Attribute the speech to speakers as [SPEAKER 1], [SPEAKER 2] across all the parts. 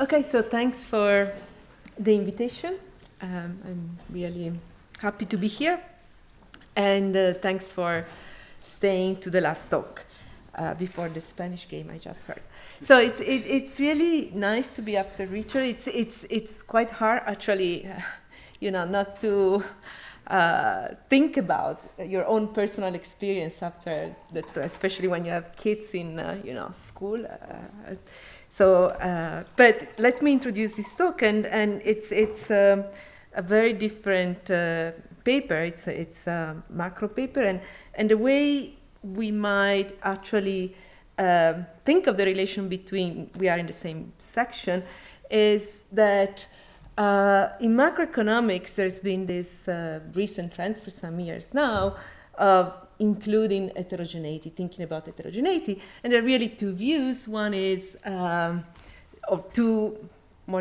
[SPEAKER 1] Okay, so thanks for the invitation. I'm really happy to be here. And thanks for staying to the last talk before the Spanish game I just heard. So it's really nice to be after Richard. It's quite hard, actually, not to think about your own personal experience after that, especially when you have kids in school. But let me introduce this talk, and it's a very different paper. It's a macro paper, and the way we might actually think of the relation between, we are in the same section, is that in macroeconomics there's been this recent trends for some years now of including heterogeneity, thinking about heterogeneity, and there are really two views. One is, more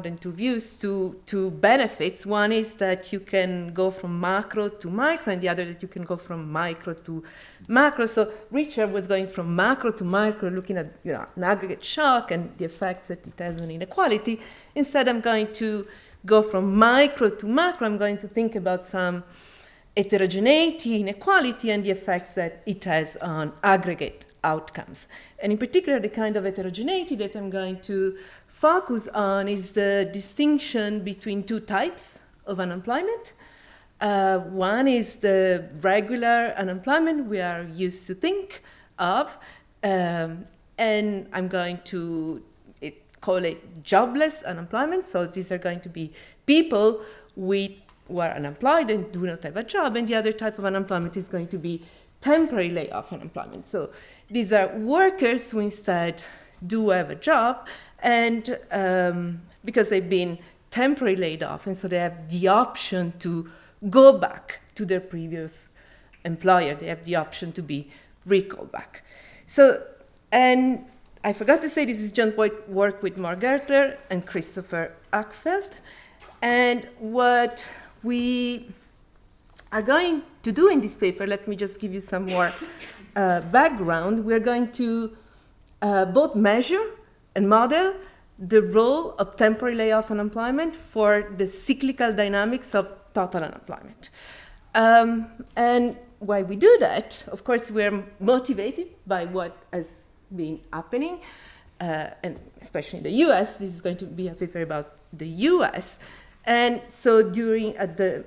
[SPEAKER 1] than two views, two benefits. One is that you can go from macro to micro, and the other that you can go from micro to macro. So Richard was going from macro to micro, looking at an aggregate shock and the effects that it has on inequality. Instead, I'm going to go from micro to macro. I'm going to think about some heterogeneity, inequality, and the effects that it has on aggregate outcomes. And in particular, the kind of heterogeneity that I'm going to focus on is the distinction between two types of unemployment. One is the regular unemployment we are used to think of, and I'm going to call it jobless unemployment. So these are going to be people who are unemployed and do not have a job, and the other type of unemployment is going to be temporary layoff unemployment. So these are workers who instead do have a job, and because they've been temporarily laid off, and so they have the option to go back to their previous employer. They have the option to be recalled back. So, and I forgot to say, this is joint work with Mark Gertler and Christopher Ackfeld. And what we are going to do in this paper, let me just give you some more background. We're going to both measure and model the role of temporary layoff unemployment for the cyclical dynamics of total unemployment. And why we do that, of course, we're motivated by what has been happening, and especially in the US. This is going to be a paper about the US. And so at the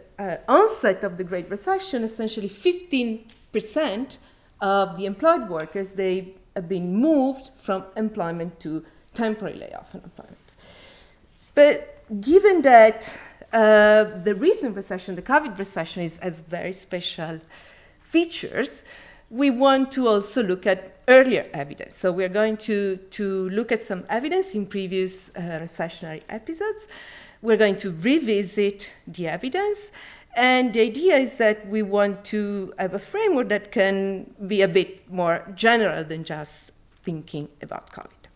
[SPEAKER 1] onset of the Great Recession, essentially 15% of the employed workers, they have been moved from employment to temporary layoff unemployment. But given that the recent recession, the COVID recession, has very special features, we want to also look at earlier evidence. So we're going to look at some evidence in previous recessionary episodes. We're going to revisit the evidence, and the idea is that we want to have a framework that can be a bit more general than just thinking about COVID.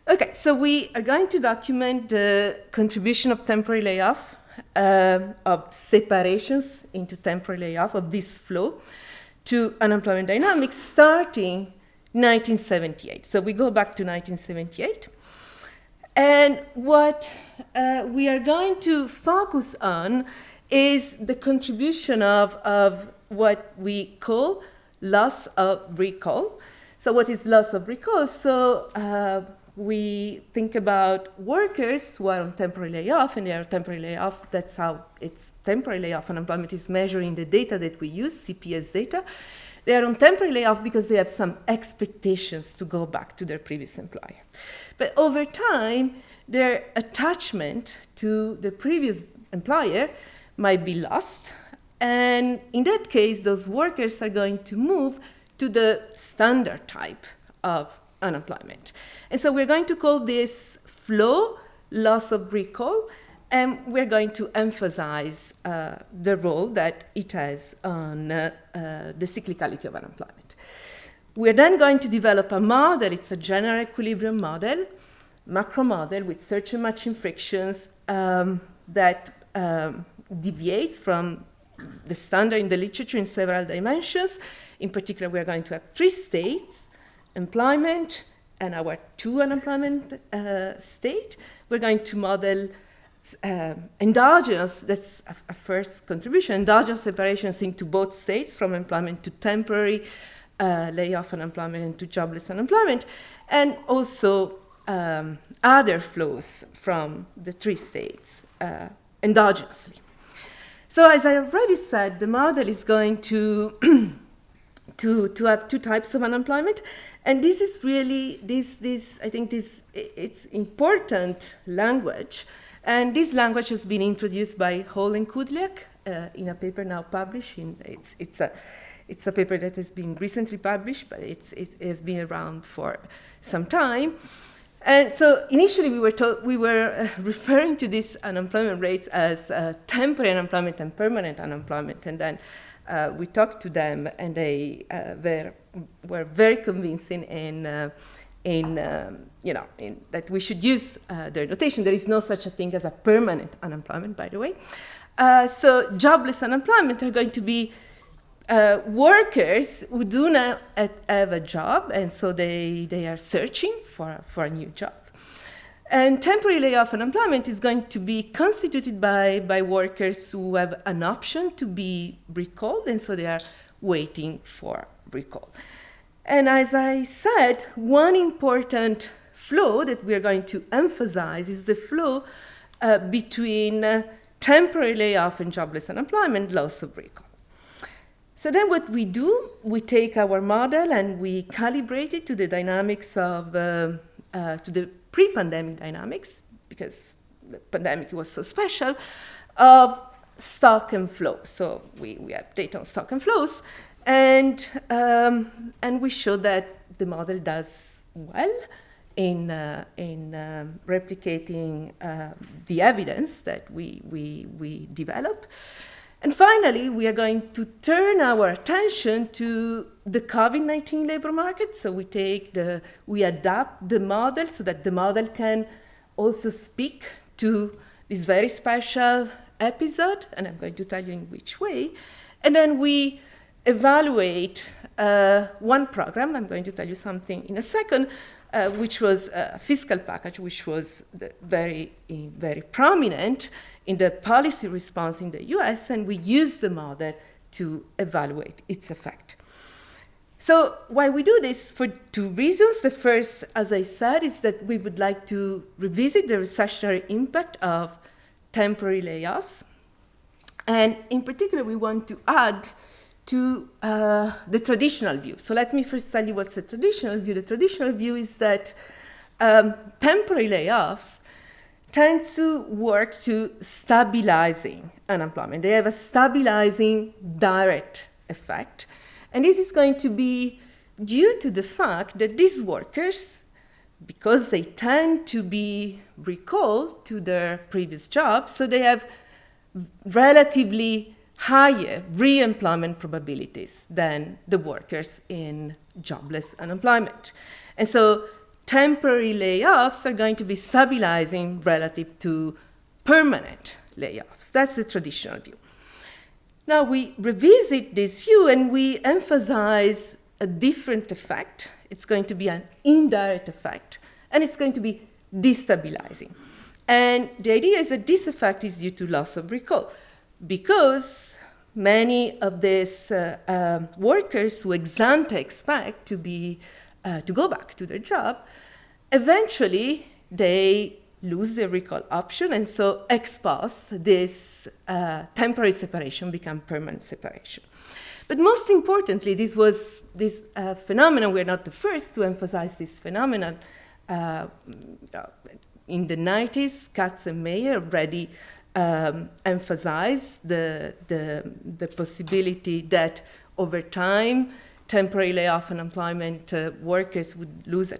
[SPEAKER 1] Okay, so we are going to document the contribution of temporary layoff, of separations into temporary layoff, of this flow, to unemployment dynamics starting 1978. So we go back to 1978. And what we are going to focus on is the contribution of what we call loss of recall. So what is loss of recall? So we think about workers who are on temporary layoff, and they are temporary layoff. That's how it's temporary layoff unemployment is measuring the data that we use, CPS data. They are on temporary layoff because they have some expectations to go back to their previous employer. But over time, their attachment to the previous employer might be lost. And in that case, those workers are going to move to the standard type of unemployment. And so we're going to call this flow loss of recall, and we're going to emphasize the role that it has on the cyclicality of unemployment. We're then going to develop a model. It's a general equilibrium model, macro model with search and matching frictions that deviates from the standard in the literature in several dimensions. In particular, we're going to have three states: employment, and our two unemployment state. We're going to model endogenous, that's a first contribution, endogenous separations into both states, from employment to temporary layoff unemployment and to jobless unemployment, and also other flows from the three states endogenously. So as I already said, the model is going to have two types of unemployment, and this is really it's important language, and this language has been introduced by Hall and Kudliak in a paper now published. It's a paper that has been recently published, but it has been around for some time. And so initially we were referring to these unemployment rates as temporary unemployment and permanent unemployment, and then we talked to them, and they were very convincing in that we should use their notation. There is no such a thing as a permanent unemployment, by the way. So jobless unemployment are going to be workers who do not have a job, and so they are searching for a new job. And temporary layoff unemployment is going to be constituted by workers who have an option to be recalled, and so they are waiting for recall. And as I said, one important flow that we are going to emphasize is the flow between temporary layoff and jobless unemployment, loss of recall. So then what we do, we take our model and we calibrate it to the dynamics of, to the pre-pandemic dynamics, because the pandemic was so special, of stock and flow. So we have data on stock and flows, and we show that the model does well in replicating the evidence that we develop. And finally, we are going to turn our attention to the COVID-19 labor market. So we adapt the model so that the model can also speak to this very special episode, and I'm going to tell you in which way. And then we evaluate one program, I'm going to tell you something in a second, which was a fiscal package, which was very prominent in the policy response in the US, and we used the model to evaluate its effect. So why we do this? For two reasons. The first, as I said, is that we would like to revisit the recessionary impact of temporary layoffs. And in particular, we want to add to the traditional view. So let me first tell you what's the traditional view. The traditional view is that temporary layoffs tend to work to stabilizing unemployment. They have a stabilizing direct effect. And this is going to be due to the fact that these workers, because they tend to be recalled to their previous jobs, so they have relatively higher re-employment probabilities than the workers in jobless unemployment. And so temporary layoffs are going to be stabilizing relative to permanent layoffs. That's the traditional view. Now we revisit this view and we emphasize a different effect. It's going to be an indirect effect, and it's going to be destabilizing. And the idea is that this effect is due to loss of recall, because many of these workers who ex ante expect to go back to their job, eventually they lose their recall option, and so ex post, this temporary separation become permanent separation. But most importantly, this phenomenon, we're not the first to emphasize this phenomenon. In the 90s, Katz and Mayer already emphasized the possibility that over time, temporary layoff and unemployment workers would lose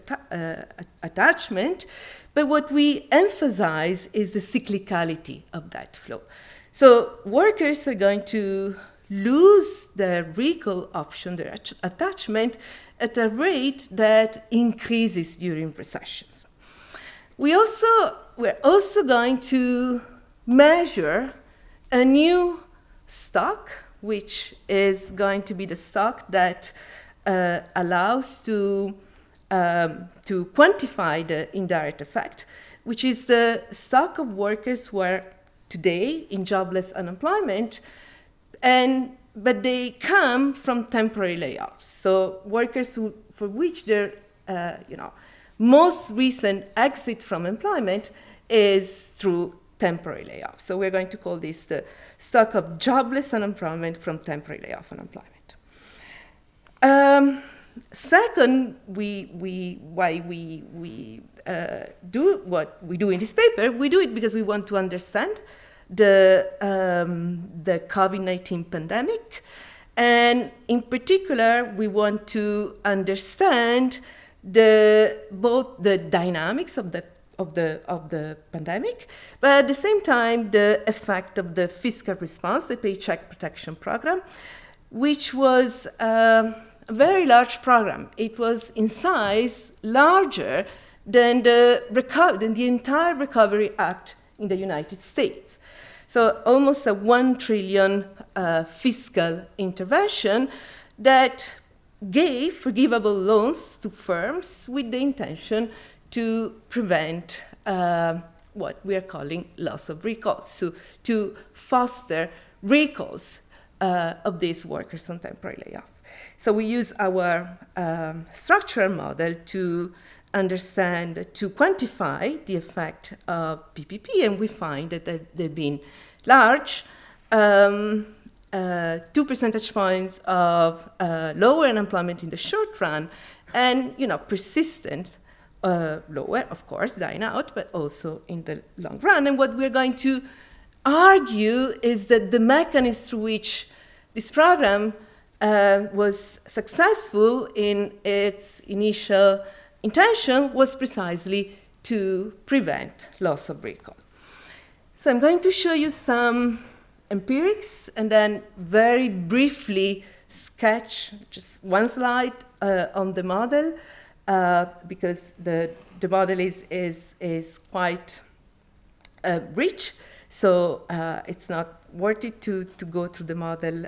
[SPEAKER 1] attachment. But what we emphasize is the cyclicality of that flow. So workers are going to lose their recall option, their attachment, at a rate that increases during recessions. We're also going to measure a new stock, which is going to be the stock that allows to to quantify the indirect effect, which is the stock of workers who are today in jobless unemployment, but they come from temporary layoffs. So workers for which their most recent exit from employment is through temporary layoffs. So we're going to call this the stock of jobless unemployment from temporary layoff unemployment. Second, why we do what we do in this paper, we do it because we want to understand the COVID-19 pandemic, and in particular, we want to understand both the dynamics of the pandemic, but at the same time, the effect of the fiscal response, the Paycheck Protection Program, which was a very large program. It was in size larger than the entire Recovery Act in the United States. So almost a 1 trillion fiscal intervention that gave forgivable loans to firms with the intention to prevent what we are calling loss of recalls, so to foster recalls of these workers on temporary layoff. So we use our structural model to understand, to quantify the effect of PPP, and we find that they've been large, 2 percentage points of lower unemployment in the short run, and persistent lower, of course, dying out, but also in the long run. And what we're going to argue is that the mechanism through which this program was successful in its initial intention was precisely to prevent loss of recall. So I'm going to show you some empirics and then very briefly sketch just one slide on the model, because the model is quite rich, so it's not worth it to go through the model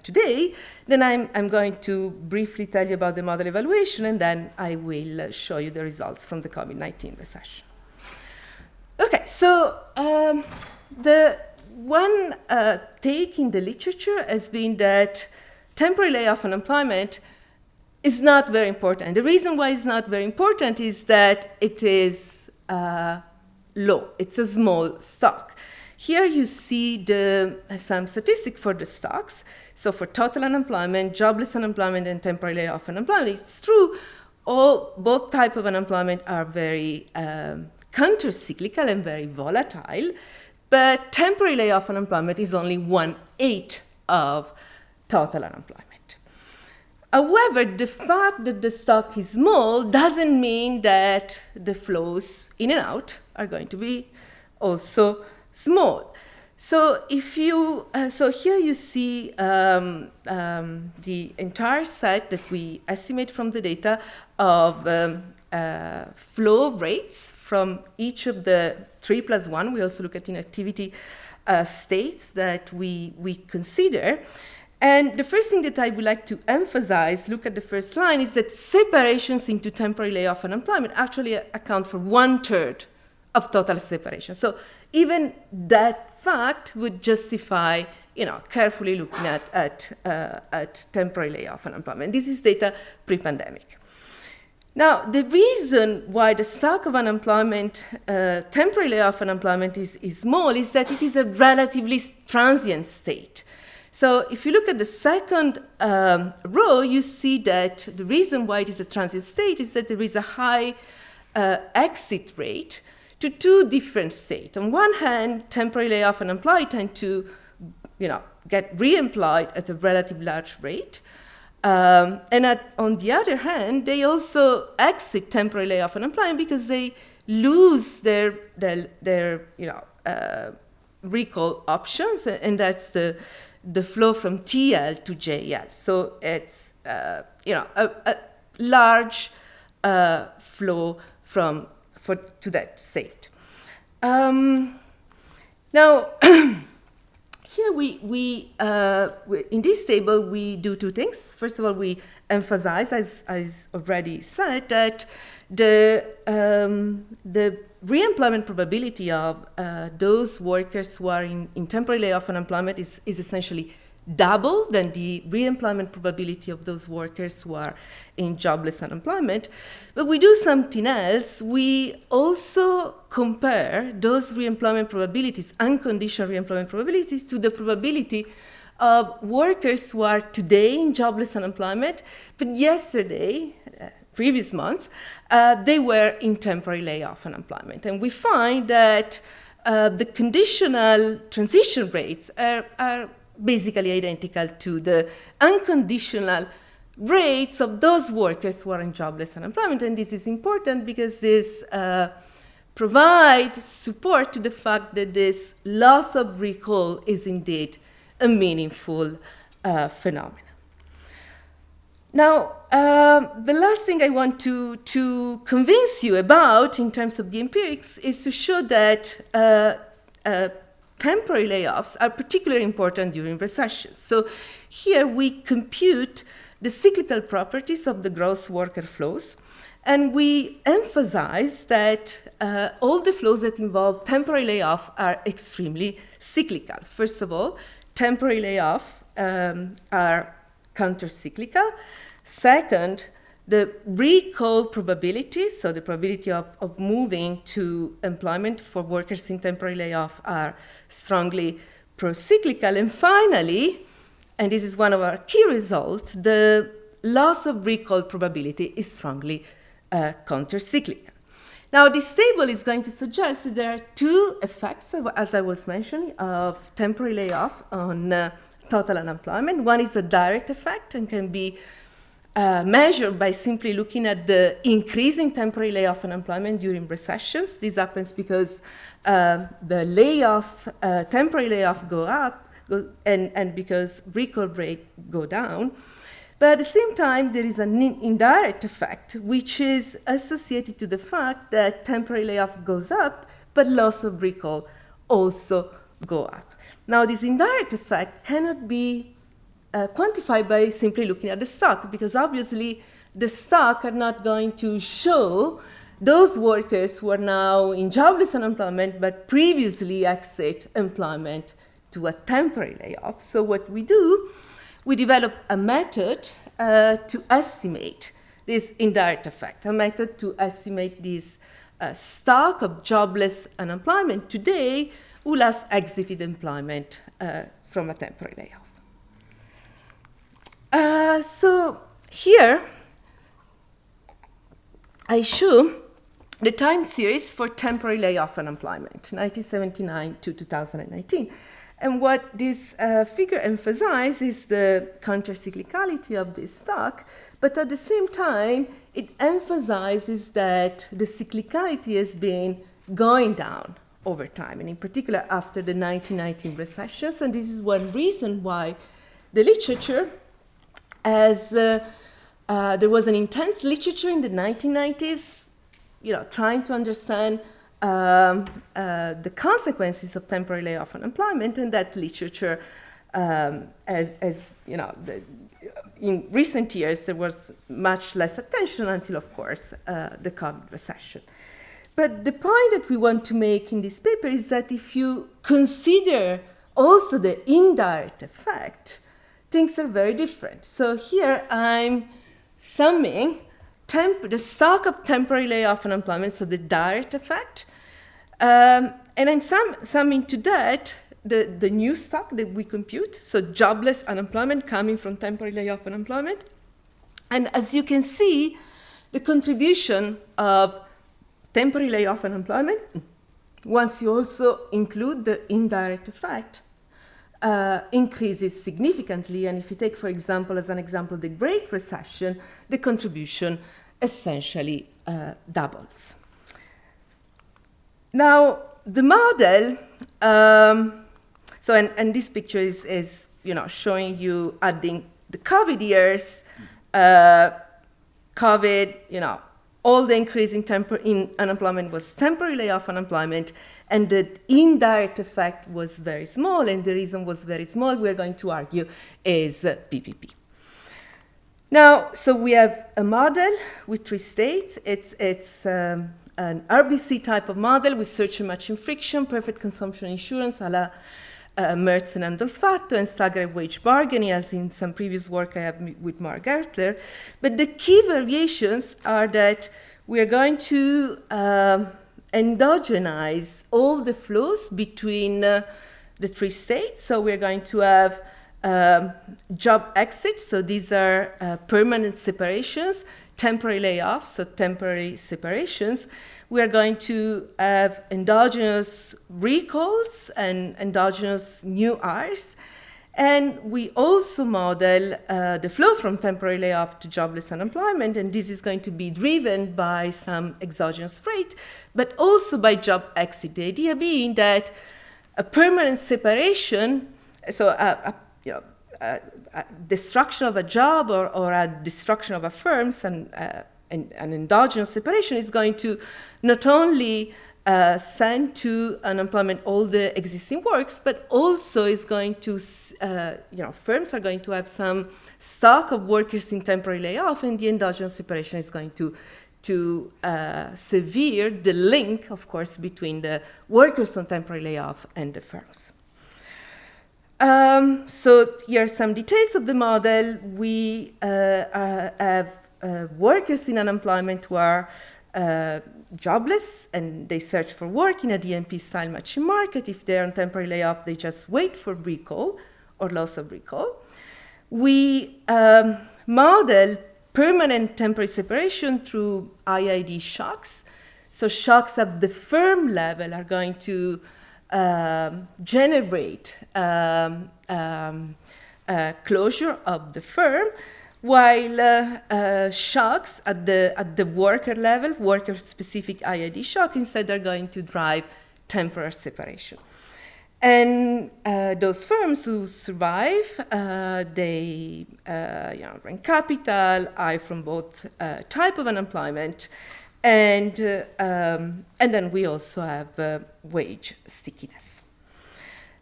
[SPEAKER 1] today. Then I'm going to briefly tell you about the model evaluation, and then I will show you the results from the COVID-19 recession. Okay, so the one take in the literature has been that temporary layoff unemployment is not very important. The reason why it's not very important is that it is low. It's a small stock. Here you see some statistic for the stocks. So for total unemployment, jobless unemployment, and temporary layoff unemployment, it's true, both types of unemployment are very counter-cyclical and very volatile, but temporary layoff unemployment is only 1/8 of total unemployment. However, the fact that the stock is small doesn't mean that the flows in and out are going to be also small. So so here you see the entire set that we estimate from the data of flow rates from each of the 3+1. We also look at inactivity states that we consider. And the first thing that I would like to emphasize, look at the first line, is that separations into temporary layoff unemployment actually account for 1/3 of total separation. So even that fact would justify, carefully looking at temporary layoff unemployment. This is data pre-pandemic. Now, the reason why the stock of unemployment, temporary layoff unemployment is small is that it is a relatively transient state. So if you look at the second row, you see that the reason why it is a transient state is that there is a high exit rate to two different states. On one hand, temporary layoff unemployed tend to, get re-employed at a relatively large rate. And on the other hand, they also exit temporary layoff unemployment because they lose their recall options, and that's the flow from TL to JL. So it's a large flow to that state. Now, here in this table, we do two things. First of all, we emphasize, as already said, that the re-employment probability of those workers who are in temporary layoff unemployment is essentially double than the re-employment probability of those workers who are in jobless unemployment. But we do something else. We also compare those re-employment probabilities, unconditional re-employment probabilities, to the probability of workers who are today in jobless unemployment, but yesterday, previous months, they were in temporary layoff unemployment. And we find that the conditional transition rates are basically identical to the unconditional rates of those workers who are in jobless unemployment. And this is important because this provides support to the fact that this loss of recall is indeed a meaningful phenomenon. Now, the last thing I want to convince you about in terms of the empirics is to show that temporary layoffs are particularly important during recessions. So here we compute the cyclical properties of the gross worker flows, and we emphasize that all the flows that involve temporary layoff are extremely cyclical. First of all, temporary layoff are counter-cyclical. Second, the recall probability, so the probability of moving to employment for workers in temporary layoff, are strongly pro-cyclical. And finally, and this is one of our key results, the loss of recall probability is strongly counter-cyclical. Now, this table is going to suggest that there are two effects, as I was mentioning, of temporary layoff on total unemployment. One is a direct effect and can be measured by simply looking at the increasing temporary layoff unemployment during recessions. This happens because the temporary layoff go up and because recall rate go down. But at the same time, there is an indirect effect, which is associated to the fact that temporary layoff goes up, but loss of recall also go up. Now, this indirect effect cannot be quantified by simply looking at the stock, because obviously the stock are not going to show those workers who are now in jobless unemployment but previously exit employment to a temporary layoff. So what we do, we develop a method to estimate this indirect effect, a method to estimate this stock of jobless unemployment today who last exited employment from a temporary layoff. So here I show the time series for temporary layoff unemployment, 1979 to 2019. And what this figure emphasizes is the countercyclicality of this stock, but at the same time, it emphasizes that the cyclicality has been going down over time, and in particular after the 1919 recessions. And this is one reason why the literature, as there was an intense literature in the 1990s, trying to understand the consequences of temporary layoff unemployment, and that literature, in recent years, there was much less attention until, of course, the COVID recession. But the point that we want to make in this paper is that if you consider also the indirect effect, things are very different. So here I'm summing the stock of temporary layoff unemployment, so the direct effect, and I'm summing to that the new stock that we compute, so jobless unemployment coming from temporary layoff unemployment. And as you can see, the contribution of temporary layoff unemployment, once you also include the indirect effect, increases significantly. And if you take, for example, as an example, the Great Recession, the contribution essentially doubles. Now, the model, and this picture is showing you adding the COVID years, COVID, all the increase in unemployment was temporary layoff unemployment, and the indirect effect was very small, and the reason was very small, we're going to argue, is PPP. Now, so we have a model with 3 states. It's an RBC type of model with search and matching friction, perfect consumption insurance, a la Mertens and Olfatto, and staggered wage bargaining, as in some previous work I have with Mark Gertler. But the key variations are that we are going to endogenize all the flows between the 3 states. So we're going to have job exit, so these are permanent separations, temporary layoffs, so temporary separations. We are going to have endogenous recalls and endogenous new hires. And we also model the flow from temporary layoff to jobless unemployment, and this is going to be driven by some exogenous rate, but also by job exit. The idea being that a permanent separation, so a destruction of a job or a destruction of a firm, and an endogenous separation is going to not only send to unemployment all the existing works, but also is going to, firms are going to have some stock of workers in temporary layoff, and the endogenous separation is going to sever the link, of course, between the workers on temporary layoff and the firms. So here are some details of the model. We have workers in unemployment who are jobless, and they search for work in a DMP-style matching market. If they're on temporary layoff, they just wait for recall or loss of recall. We model permanent temporary separation through IID shocks. So shocks at the firm level are going to generate closure of the firm, while shocks at the worker level, worker-specific IID shock, instead are going to drive temporary separation. And those firms who survive, they bring capital, hire from both type of unemployment, and then we also have wage stickiness.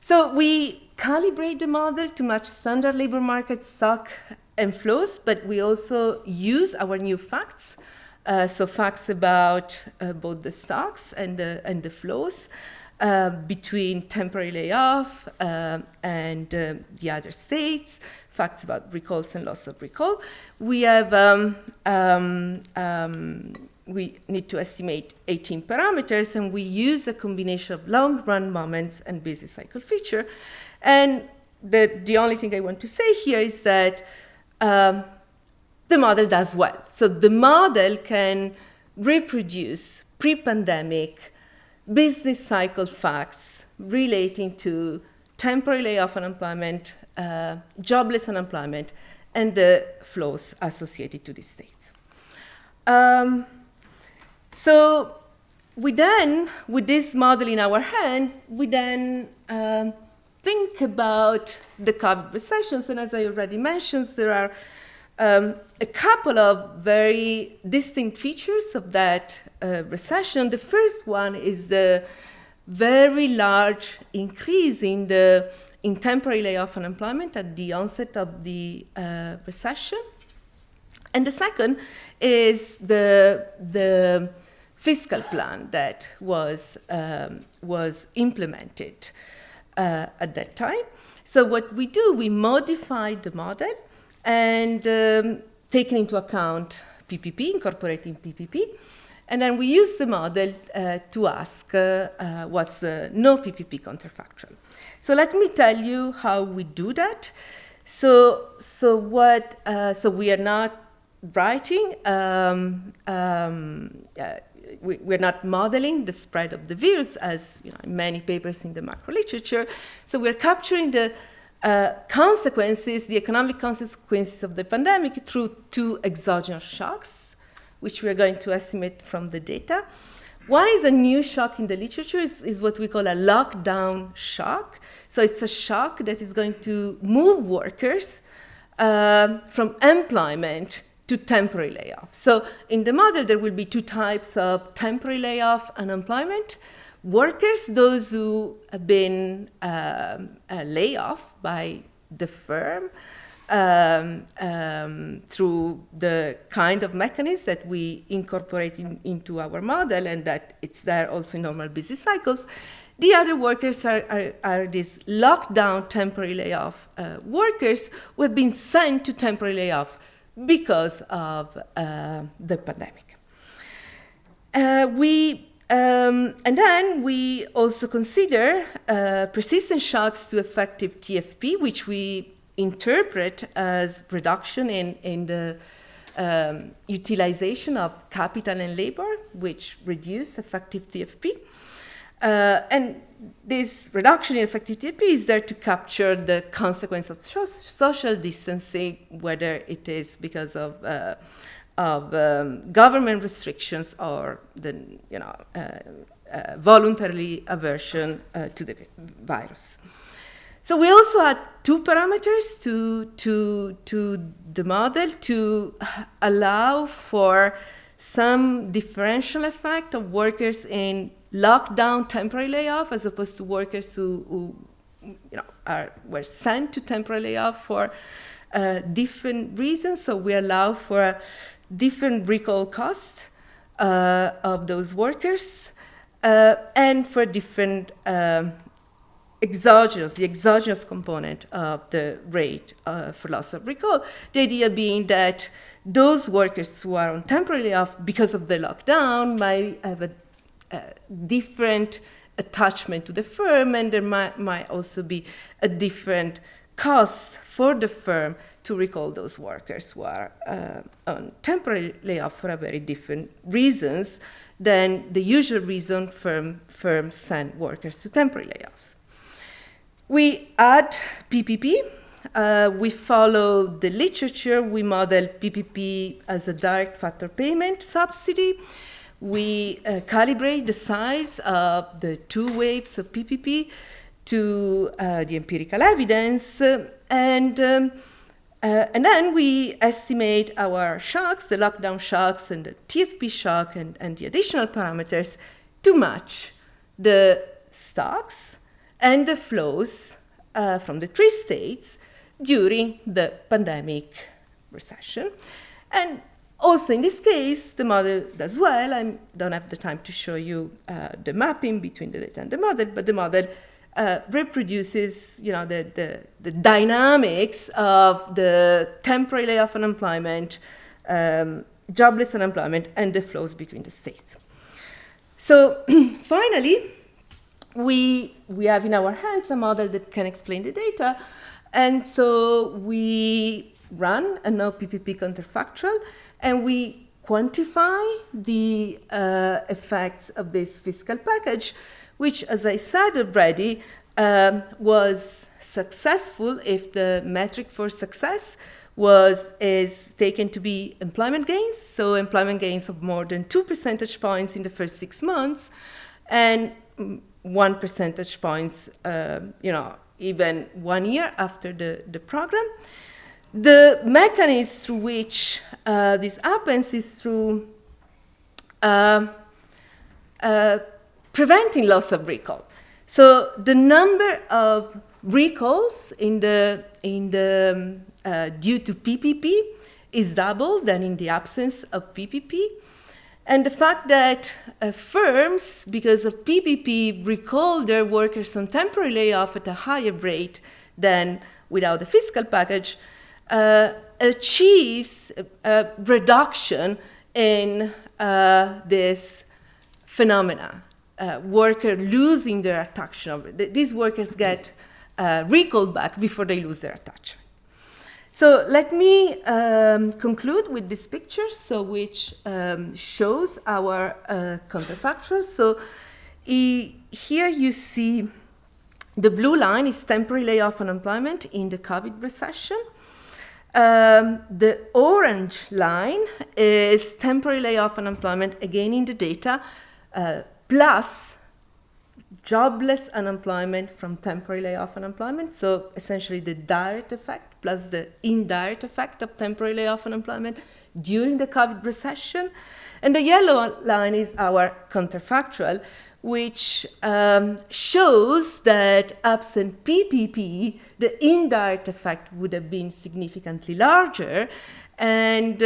[SPEAKER 1] So we calibrate the model to match standard labor market stock and flows, but we also use our new facts, so facts about both the stocks and the flows between temporary layoff and the other states, facts about recalls and loss of recall. We have we need to estimate 18 parameters, and we use a combination of long-run moments and business cycle feature. And the only thing I want to say here is that the model does well. So the model can reproduce pre-pandemic business cycle facts relating to temporary layoff unemployment, jobless unemployment, and the flows associated to these states. So we then, with this model in our hand, we then think about the COVID recessions. And as I already mentioned, there are a couple of very distinct features of that recession. The first one is the very large increase in temporary layoff unemployment at the onset of the recession. And the second is the fiscal plan that was implemented at that time. So what we do, we modified the model and taking into account PPP, incorporating PPP, and then we use the model to ask what's the no PPP counterfactual. So let me tell you how we do that. So we are not writing, we're not modeling the spread of the virus as in many papers in the macro literature. So we're capturing the consequences, the economic consequences of the pandemic through 2 exogenous shocks, which we're going to estimate from the data. One is a new shock in the literature, is what we call a lockdown shock. So it's a shock that is going to move workers from employment to temporary layoff. So in the model, there will be 2 types of temporary layoff unemployment. workers, those who have been laid off by the firm through the kind of mechanism that we incorporate into our model, and that it's there also in normal business cycles. The other workers are these lockdown temporary layoff workers who have been sent to temporary layoff because of the pandemic. And then we also consider persistent shocks to effective TFP, which we interpret as reduction in the utilization of capital and labor, which reduce effective TFP. And this reduction in effective TFP is there to capture the consequence of social distancing, whether it is because of government restrictions or the voluntarily aversion to the virus. So we also had two parameters to the model to allow for some differential effect of workers in lockdown temporary layoff as opposed to workers who were sent to temporary layoff for different reasons. So we allow for a different recall cost of those workers and for different the exogenous component of the rate for loss of recall. The idea being that those workers who are on temporary layoff because of the lockdown might have a different attachment to the firm, and there might also be a different cost for the firm to recall those workers who are on temporary layoff for a very different reasons than the usual reason firms send workers to temporary layoffs. We add PPP. We follow the literature. We model PPP as a direct factor payment subsidy. We calibrate the size of the two waves of PPP to the empirical evidence, and then we estimate our shocks, the lockdown shocks and the TFP shock and the additional parameters to match the stocks and the flows from the three states during the pandemic recession. And also in this case, the model does well. I don't have the time to show you the mapping between the data and the model, but the model reproduces the dynamics of the temporary layoff unemployment, jobless unemployment, and the flows between the states. So finally, we have in our hands a model that can explain the data, and so we run a no PPP counterfactual, and we quantify the effects of this fiscal package, which, as I said already, was successful if the metric for success is taken to be employment gains, so employment gains of more than 2 percentage points in the first 6 months, and 1 percentage points, even 1 year after the program. The mechanism through which this happens is through preventing loss of recall. So the number of recalls due to PPP is double than in the absence of PPP. And the fact that firms, because of PPP, recall their workers on temporary layoff at a higher rate than without the fiscal package achieves a reduction in this phenomena. Worker losing their attachment. These workers get recalled back before they lose their attachment. So let me conclude with this picture, which shows our counterfactual. So here you see the blue line is temporary layoff unemployment in the COVID recession. The orange line is temporary layoff unemployment, again in the data, plus jobless unemployment from temporary layoff unemployment. So essentially the direct effect plus the indirect effect of temporary layoff unemployment during the COVID recession. And the yellow line is our counterfactual, which shows that absent PPP, the indirect effect would have been significantly larger, and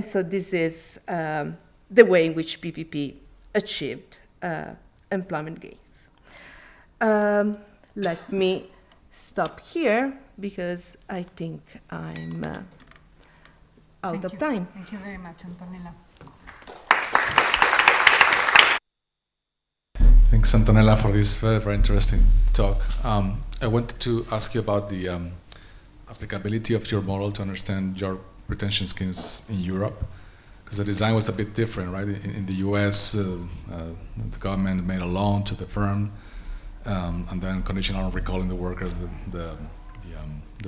[SPEAKER 1] so this is the way in which PPP achieved employment gains. Let me stop here because I think I'm out of time.
[SPEAKER 2] Thank you very much, Antonella.
[SPEAKER 3] Thanks, Antonella, for this very, very interesting talk. I wanted to ask you about the applicability of your model to understand your retention schemes in Europe, because the design was a bit different, right? In the US, the government made a loan to the firm, and then conditional on recalling the workers, the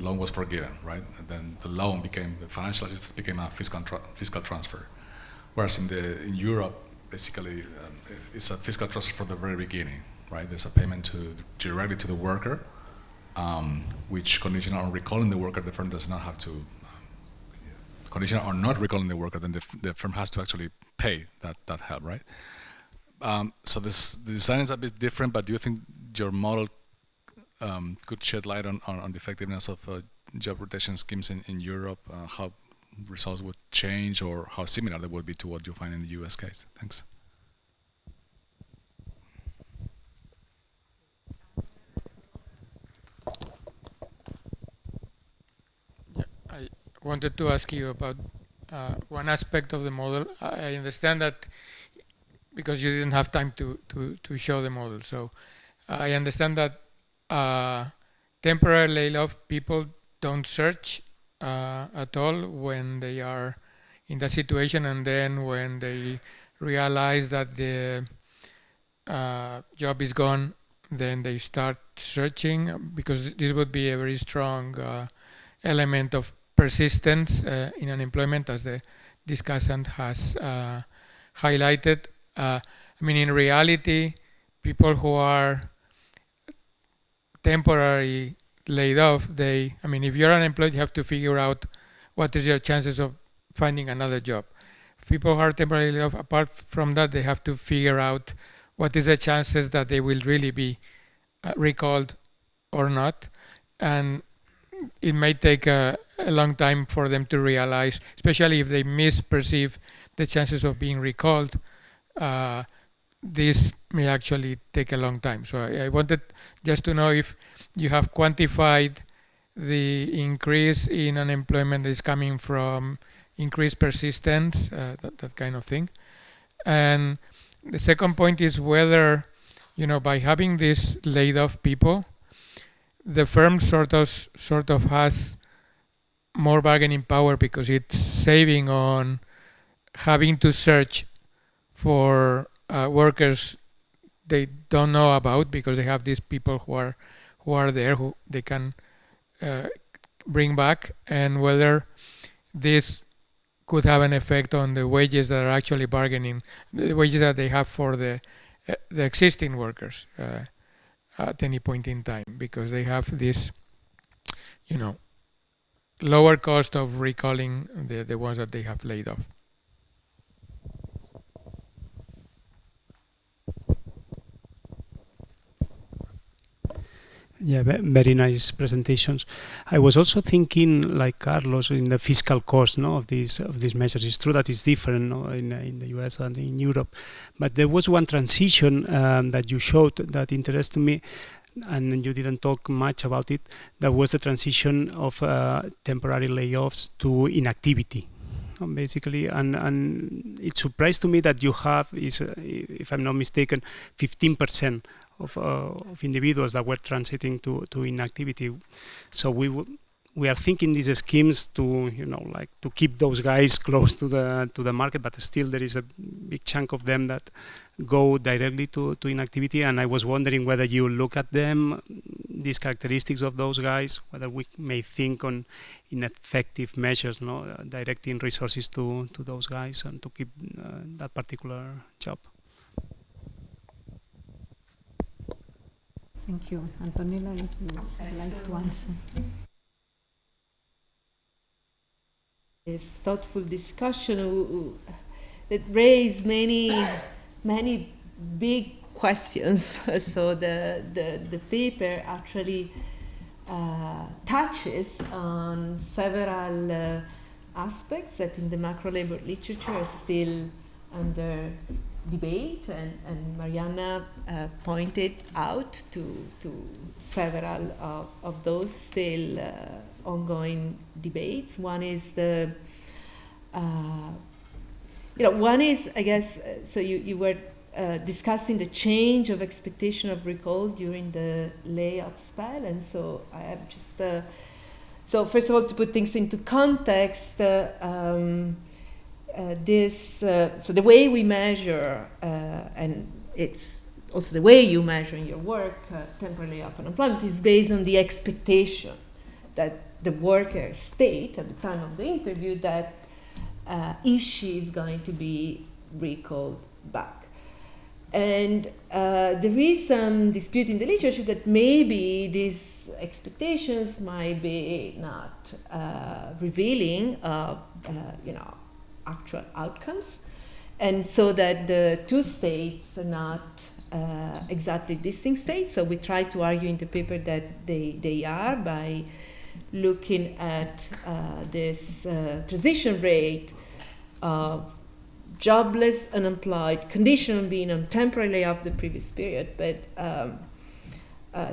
[SPEAKER 3] loan was forgiven, right? And then the loan became, the financial assistance became a fiscal transfer. Whereas in Europe, basically, it's a fiscal transfer from the very beginning, right? There's a payment directly to the worker, which conditional on recalling the worker, the firm does not have to, conditional on not recalling the worker, then the firm has to actually pay that help, right? So the design is a bit different, but do you think your model could shed light on the effectiveness of job rotation schemes in Europe, how results would change, or how similar they would be to what you find in the US case? Thanks.
[SPEAKER 4] Yeah, I wanted to ask you about one aspect of the model. I understand that because you didn't have time to show the model. So I understand that temporary layoff people don't search at all when they are in the situation, and then when they realize that the job is gone, then they start searching, because this would be a very strong element of persistence in unemployment, as the discussant has highlighted. I mean, in reality, people who are temporarily laid off, I mean, if you're unemployed, you have to figure out what is your chances of finding another job. People who are temporarily laid off, apart from that, they have to figure out what is the chances that they will really be recalled or not. And it may take a long time for them to realize, especially if they misperceive the chances of being recalled. This may actually take a long time. So I wanted just to know if you have quantified the increase in unemployment that is coming from increased persistence, that kind of thing. And the second point is whether, by having these laid off people, the firm sort of has more bargaining power, because it's saving on having to search for workers they don't know about, because they have these people who are there, who they can bring back, and whether this could have an effect on the wages that are actually bargaining, the wages that they have for the existing workers at any point in time, because they have this, lower cost of recalling the ones that they have laid off.
[SPEAKER 5] Yeah, very nice presentations. I was also thinking, like Carlos, in the fiscal cost, of these measures. It's true that it's different, in the US and in Europe, but there was one transition that you showed that interested me, and you didn't talk much about it. That was the transition of temporary layoffs to inactivity, basically, and it surprised to me that you have, if I'm not mistaken, 15% of individuals that were transiting to inactivity. So we are thinking these schemes to to keep those guys close to the market, but still there is a big chunk of them that go directly to inactivity. And I was wondering whether you look at them, these characteristics of those guys, whether we may think on ineffective measures, directing resources to those guys and to keep that particular job.
[SPEAKER 2] Thank you. Antonella, would you like to answer?
[SPEAKER 1] This thoughtful discussion that raised many big questions. So the paper actually touches on several aspects that in the macro labor literature are still under debate, and Mariana pointed out to several of those still ongoing debates. One is one is, I guess, so you were discussing the change of expectation of recall during the layoff spell, and so I have just so first of all, to put things into context, so the way we measure, and it's also the way you measure in your work, temporary layoff unemployment, is based on the expectation that the worker state at the time of the interview that she is going to be recalled back. And there is some dispute in the literature that maybe these expectations might be not revealing of actual outcomes, and so that the two states are not exactly distinct states. So we try to argue in the paper that they are by looking at this transition rate of jobless, unemployed, conditional being on temporary layoff the previous period. But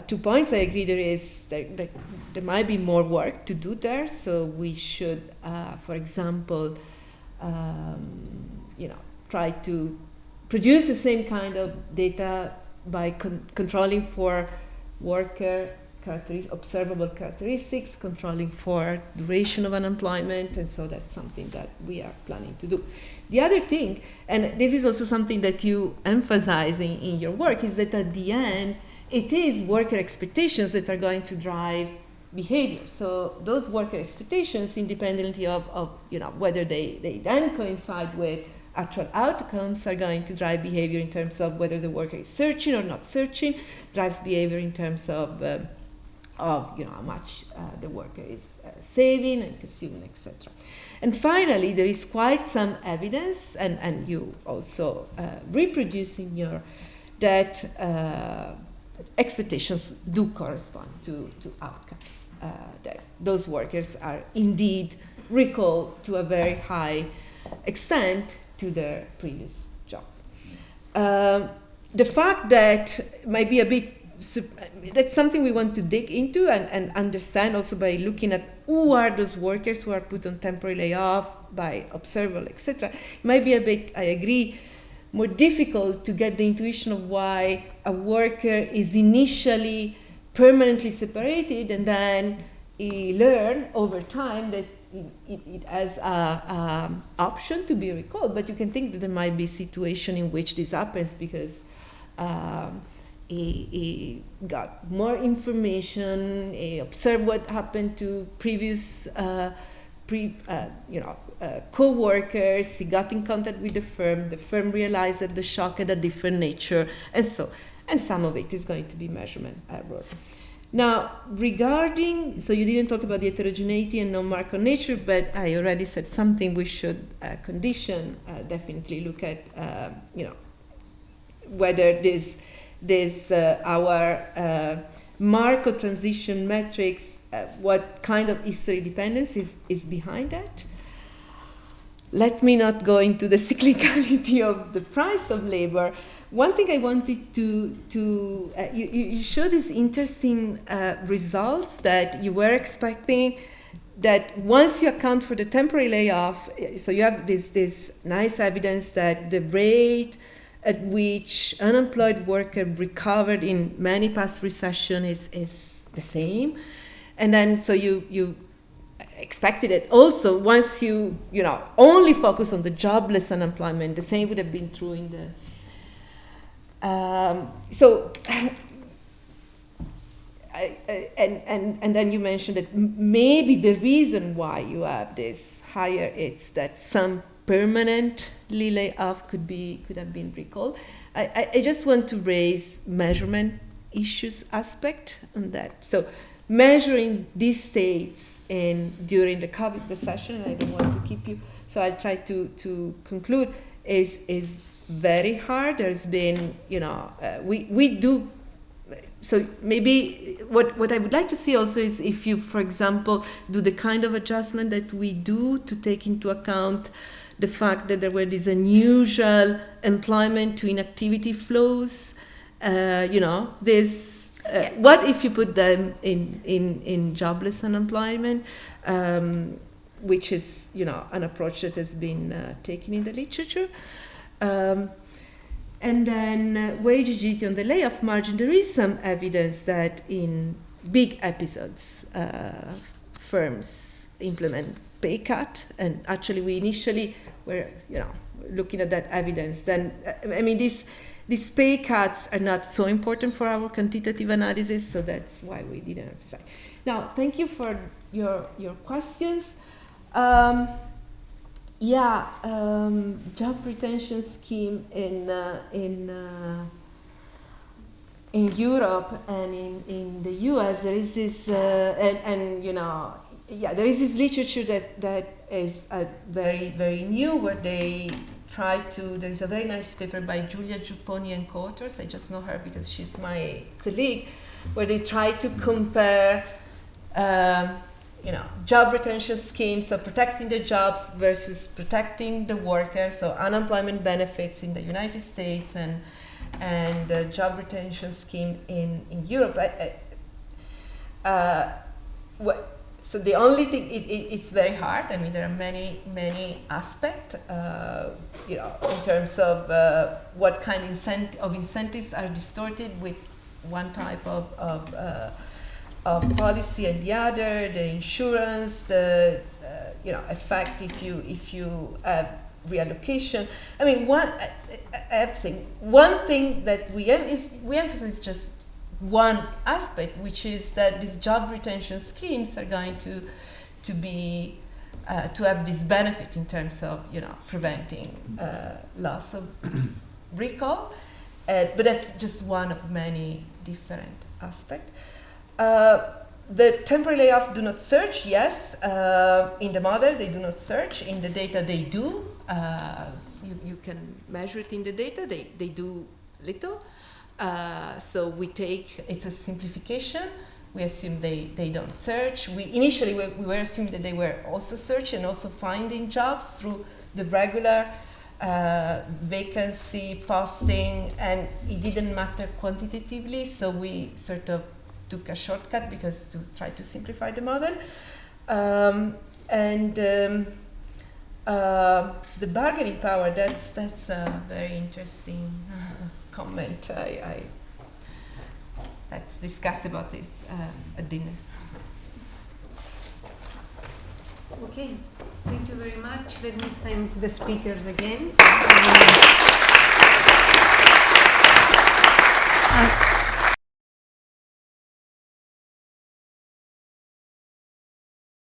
[SPEAKER 1] 2 points, I agree there might be more work to do there. So we should, for example, try to produce the same kind of data by controlling for worker observable characteristics, controlling for duration of unemployment, and so that's something that we are planning to do. The other thing, and this is also something that you emphasize in your work, is that at the end, it is worker expectations that are going to drive behavior. So those worker expectations, independently of whether they then coincide with actual outcomes, are going to drive behavior in terms of whether the worker is searching or not searching, drives behavior in terms of how much the worker is saving and consuming, etc. And finally, there is quite some evidence, and you also reproduce in your, that expectations do correspond to outcomes. That those workers are indeed recalled to a very high extent to their previous job. The fact that might be a bit, that's something we want to dig into and understand also by looking at who are those workers who are put on temporary layoff by observable, etc. It might be a bit, I agree, more difficult to get the intuition of why a worker is initially permanently separated and then he learn over time that it has an option to be recalled. But you can think that there might be a situation in which this happens because he got more information, he observed what happened to previous co-workers, he got in contact with the firm realized that the shock had a different nature, and some of it is going to be measurement error. Now, regarding, so you didn't talk about the heterogeneity and non-Markov nature, but I already said something we should condition, definitely look at, whether our Markov transition metrics, what kind of history dependence is behind that. Let me not go into the cyclicality of the price of labor. One thing I wanted to you showed these interesting results that you were expecting, that once you account for the temporary layoff, so you have this nice evidence that the rate at which unemployed worker recovered in many past recession is the same. And then so you expected it also once you only focus on the jobless unemployment, the same would have been true in the and then you mentioned that maybe the reason why you have this higher, it's that some permanently laid off could have been recalled. I just want to raise measurement issues aspect on that. So measuring these states during the COVID recession, and I don't want to keep you, so I'll try to conclude, is very hard. There's been, we do. So maybe what I would like to see also is if you, for example, do the kind of adjustment that we do to take into account the fact that there were these unusual employment to inactivity flows. What if you put them in jobless unemployment, which is an approach that has been taken in the literature. And then wage rigidity on the layoff margin, there is some evidence that in big episodes, firms implement pay cut. And actually we initially were, looking at that evidence. Then, these pay cuts are not so important for our quantitative analysis, so that's why we didn't emphasize. Now, thank you for your questions. Job retention scheme in Europe and in the US, there is this there is this literature that is very, very new, where they try to. There is a very nice paper by Giulia Giupponi and co-authors. I just know her because she's my colleague, where they try to compare. Job retention schemes, so protecting the jobs versus protecting the worker, so unemployment benefits in the United States and job retention scheme in Europe. So the only thing, it's very hard. There are many aspects, in terms of what kind of incentives are distorted with one type of policy and the other, the insurance, the effect if you have reallocation. I have to say one thing that we emphasize just one aspect, which is that these job retention schemes are going to be to have this benefit in terms of preventing loss of recall, but that's just one of many different aspects. The temporary layoff do not search, yes. In the model, they do not search. In the data, they do. You can measure it in the data. They do little. So it's a simplification. We assume they don't search. Initially we were assuming that they were also searching and also finding jobs through the regular vacancy posting, and it didn't matter quantitatively. So we sort of took a shortcut because to try to simplify the model. The bargaining power, that's a very interesting comment. Let's discuss about this at dinner.
[SPEAKER 2] Okay, thank you very much. Let me thank the speakers again.